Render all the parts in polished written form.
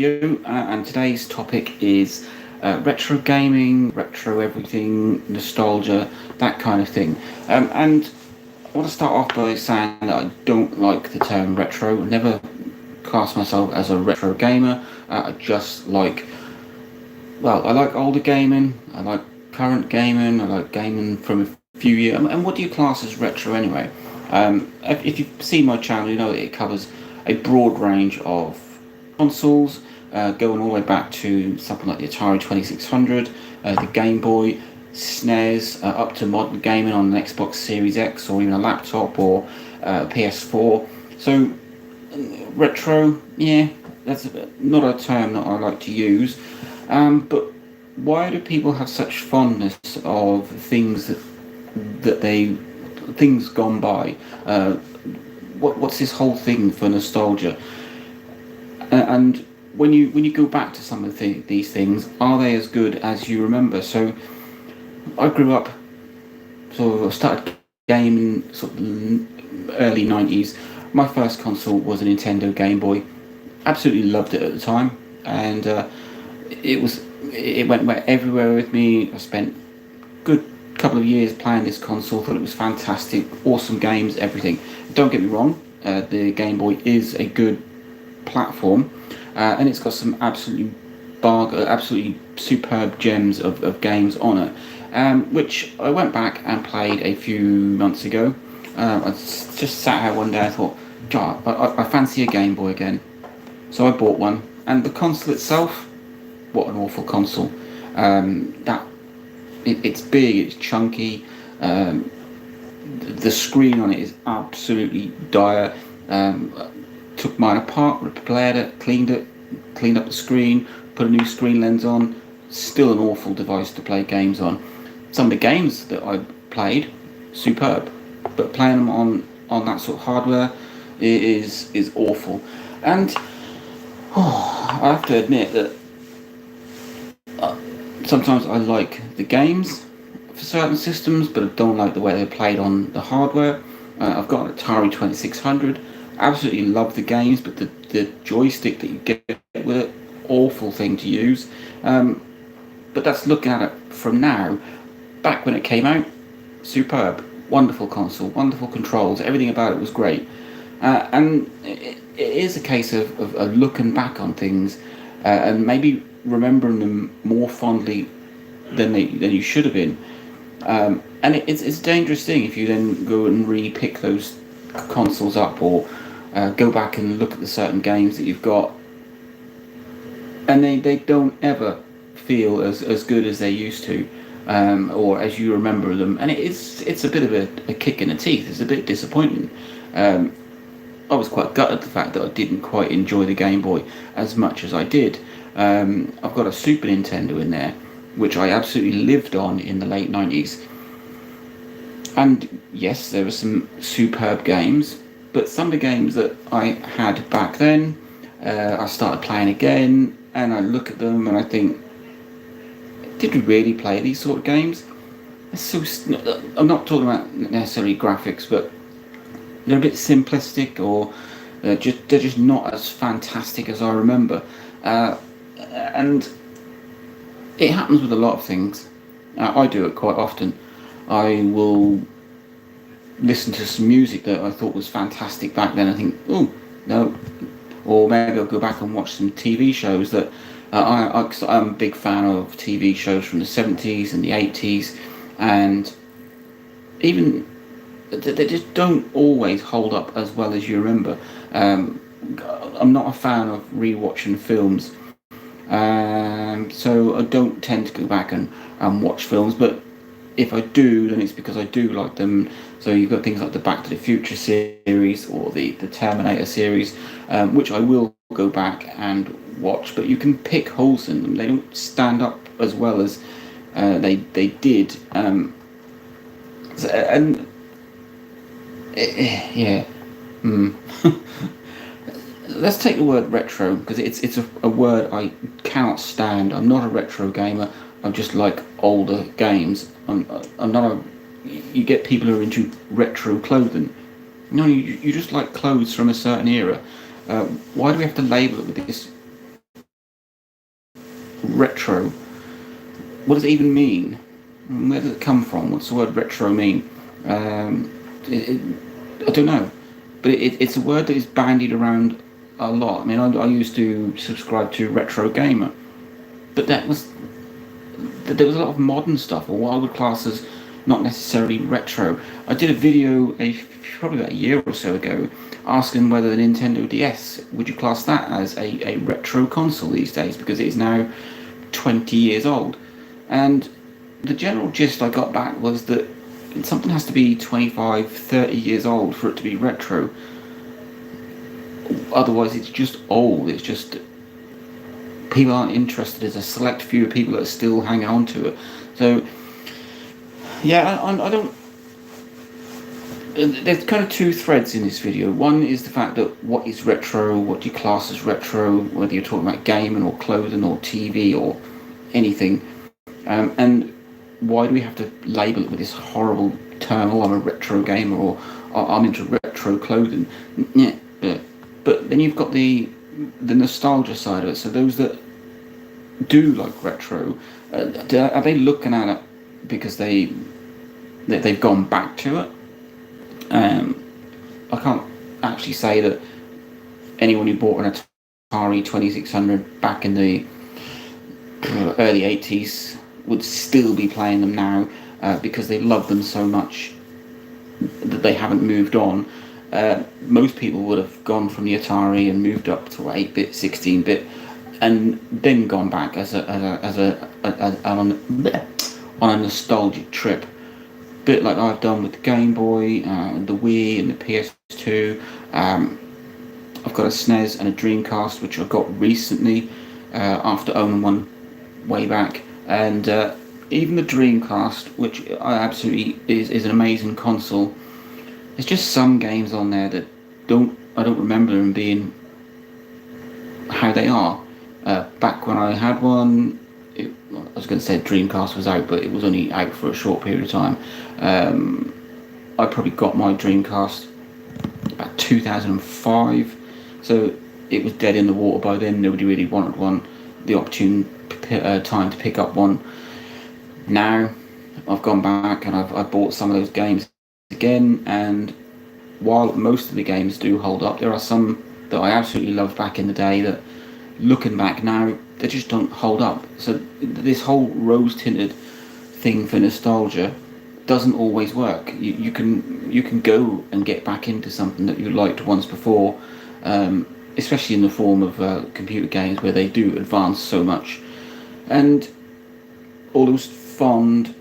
and today's topic is retro gaming, retro everything, nostalgia, that kind of thing. And I want to start off by saying that I don't like the term retro. I never class myself as a retro gamer. I just like, well, I like older gaming, I like current gaming, I like gaming from a few years. And what do you class as retro anyway? If you see my channel, you know that it covers a broad range of consoles, going all the way back to something like the Atari 2600, the Game Boy, SNES, up to modern gaming on an Xbox Series X or even a laptop or PS4. So, retro, yeah, that's not a term that I like to use. But why do people have such fondness of things that they things gone by? What's this whole thing for nostalgia? And when you go back to some of these things, are they as good as you remember? So I grew up, so I started gaming sort of early 90s. My first console was a Nintendo Game Boy. Absolutely loved it at the time, and it was it went everywhere with me. I spent good couple of years playing this console. Thought it was fantastic, awesome games, everything. Don't get me wrong, the Game Boy is a good platform, and it's got some absolutely superb gems of games on it, which I went back and played a few months ago. Just sat here one day. I thought, God, I fancy a Game Boy again, so I bought one. And the console itself, what an awful console. That it's big, it's chunky. The screen on it is absolutely dire. Took mine apart, repaired it, cleaned up the screen, put a new screen lens on. Still an awful device to play games on. Some of the games that I played, superb, but playing them on that sort of hardware is awful. And I have to admit that sometimes I like the games for certain systems, but I don't like the way they're played on the hardware. I've got an Atari 2600. Absolutely love the games, but the joystick that you get with it, awful thing to use. But that's looking at it from now. Back when it came out, superb, wonderful console, wonderful controls, everything about it was great. And it is a case of looking back on things and maybe remembering them more fondly than you should have been. And it's a dangerous thing if you then go and re-pick those consoles up or go back and look at the certain games that you've got, and they don't ever feel as good as they used to, or as you remember them, and it's a bit of a kick in the teeth. It's a bit disappointing. I was quite gutted the fact that I didn't quite enjoy the Game Boy as much as I did. I've got a Super Nintendo in there, which I absolutely lived on in the late 90s. And yes, there were some superb games, but some of the games that I had back then, I started playing again, and I look at them and I think, did we really play these sort of games? I'm not talking about necessarily graphics, but they're a bit simplistic, or they're just not as fantastic as I remember. And it happens with a lot of things. I do it quite often. I will listen to some music that I thought was fantastic back then. I think, oh no, or maybe I'll go back and watch some TV shows that I'm a big fan of TV shows from the 70s and the 80s, and even they just don't always hold up as well as you remember. I'm not a fan of rewatching films, so I don't tend to go back and watch films, but if I do, then it's because I do like them. So you've got things like the Back to the Future series or the Terminator series, which I will go back and watch, but you can pick holes in them. They don't stand up as well as they did. And yeah. Let's take the word retro, because it's a word I cannot stand. I'm not a retro gamer. I just like older games. I'm not a. You get people who are into retro clothing. No, you just like clothes from a certain era. Why do we have to label it with this retro. What does it even mean? Where does it come from? What's the word retro mean? Um, it, it, I don't know, but it's a word that is bandied around a lot. I mean, I used to subscribe to Retro Gamer, but there was a lot of modern stuff, or what I would class as not necessarily retro. I did a video probably about a year or so ago asking whether the Nintendo DS, would you class that as a retro console these days, because it is now 20 years old. And the general gist I got back was that something has to be 25, 30 years old for it to be retro. Otherwise, it's just old. It's just people aren't interested. There's a select few people that are still hanging on to it. So, yeah, I don't. There's kind of two threads in this video. One is the fact that what is retro, what do you class as retro, whether you're talking about gaming or clothing or TV or anything, and why do we have to label it with this horrible term? Oh, I'm a retro gamer, or oh, I'm into retro clothing. Yeah, but then you've got the nostalgia side of it. So those that do like retro, are they looking at it because they've gone back to it? I can't actually say that anyone who bought an Atari 2600 back in the early 80s would still be playing them now, because they love them so much that they haven't moved on. Most people would have gone from the Atari and moved up to 8-bit, 16-bit, and then gone back on a nostalgic trip. Bit like I've done with the Game Boy, the Wii, and the PS2. I've got a SNES and a Dreamcast, which I got recently after owning one way back, and even the Dreamcast, which I absolutely is an amazing console. There's just some games on there that I don't remember them being how they are. Back when I had one, I was going to say Dreamcast was out, but it was only out for a short period of time. I probably got my Dreamcast about 2005, so it was dead in the water by then. Nobody really wanted one. The opportune time to pick up one. Now I've gone back and I've bought some of those games again, and while most of the games do hold up, there are some that I absolutely loved back in the day that, looking back now, they just don't hold up. So this whole rose-tinted thing for nostalgia doesn't always work. You can go and get back into something that you liked once before, especially in the form of computer games where they do advance so much, and all those fond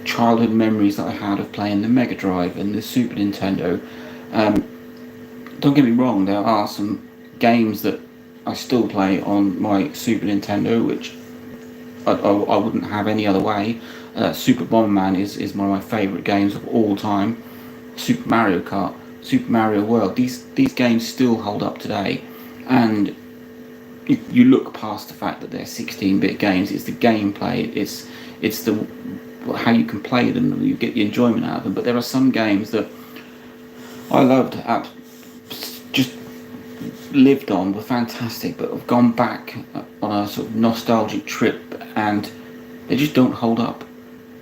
childhood memories that I had of playing the Mega Drive and the Super Nintendo. Don't get me wrong, there are some games that I still play on my Super Nintendo, which I wouldn't have any other way. Super Bomberman is one of my favourite games of all time. Super Mario Kart, Super Mario World. These games still hold up today, and you look past the fact that they're 16-bit games. It's the gameplay. It's the how you can play them. You get the enjoyment out of them. But there are some games that I loved, just lived on, were fantastic, but have gone back on a sort of nostalgic trip, and they just don't hold up.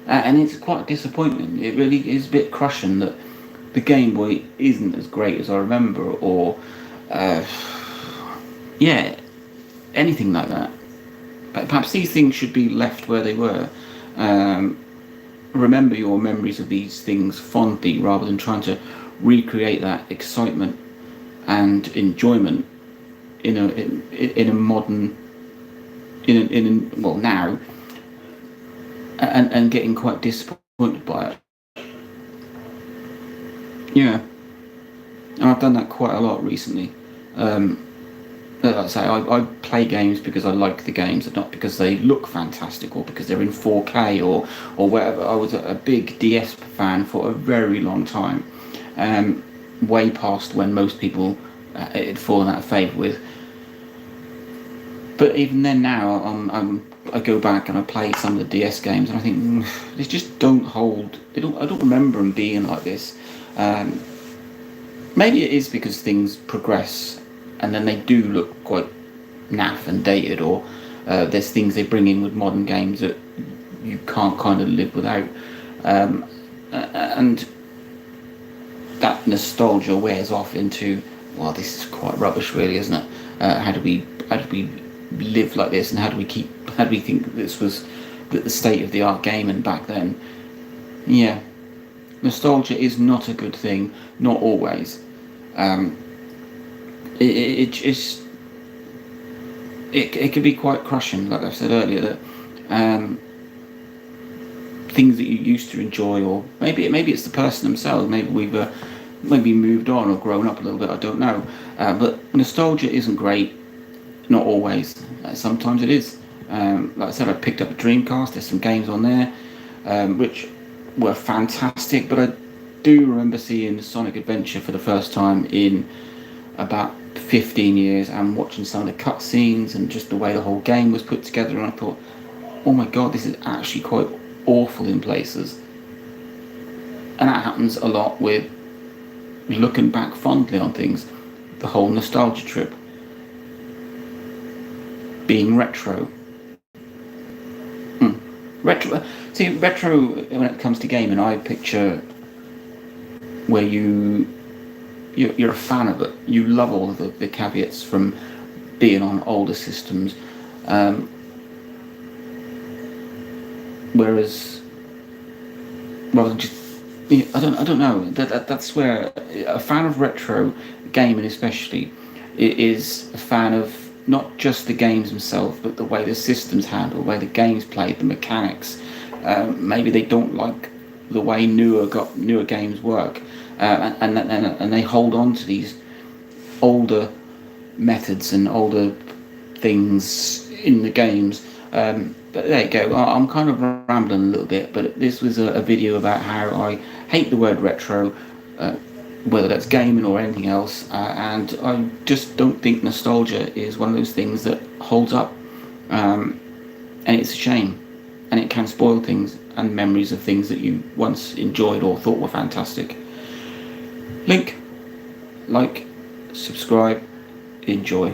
And it's quite disappointing. It really is a bit crushing that the Game Boy isn't as great as I remember, or yeah, anything like that. But perhaps these things should be left where they were. Remember your memories of these things fondly, rather than trying to recreate that excitement and enjoyment in a modern, well, now, and getting quite disappointed by it. Yeah, and I've done that quite a lot recently. Like I say, I play games because I like the games, not because they look fantastic or because they're in 4K or whatever. I was a big DS fan for a very long time, way past when most people it had fallen out of favour with. But even then, now I go back and I play some of the DS games, and I think they just don't hold. I don't remember them being like this. Maybe it is because things progress, and then they do look quite naff and dated, or there's things they bring in with modern games that you can't kind of live without, and that nostalgia wears off into, well, this is quite rubbish, really, isn't it? How do we live like this, and how do we think this was the state of the art gaming back then? Yeah, nostalgia is not a good thing, not always. It it can be quite crushing, like I said earlier, that things that you used to enjoy, or maybe it's the person themselves. Maybe we've maybe moved on or grown up a little bit. I don't know, but nostalgia isn't great. Not always. Sometimes it is. Like I said, I picked up a Dreamcast. There's some games on there which were fantastic, but I do remember seeing Sonic Adventure for the first time in about 15 years, and watching some of the cutscenes and just the way the whole game was put together, and I thought, oh my god, this is actually quite awful in places. And that happens a lot with looking back fondly on things. The whole nostalgia trip. Being retro. Retro. See, retro, when it comes to gaming, I picture where you're a fan of it. You love all of the caveats from being on older systems. Whereas, well, just, yeah, I don't know. That's where a fan of retro gaming, especially, is a fan of not just the games themselves, but the way the system's handled, the way the game's played, the mechanics. Maybe they don't like the way newer games work, and they hold on to these older methods and older things in the games. But there you go. I'm kind of rambling a little bit, but this was a video about how I hate the word retro, whether that's gaming or anything else, and I just don't think nostalgia is one of those things that holds up, and it's a shame, and it can spoil things and memories of things that you once enjoyed or thought were fantastic. Like, subscribe, enjoy.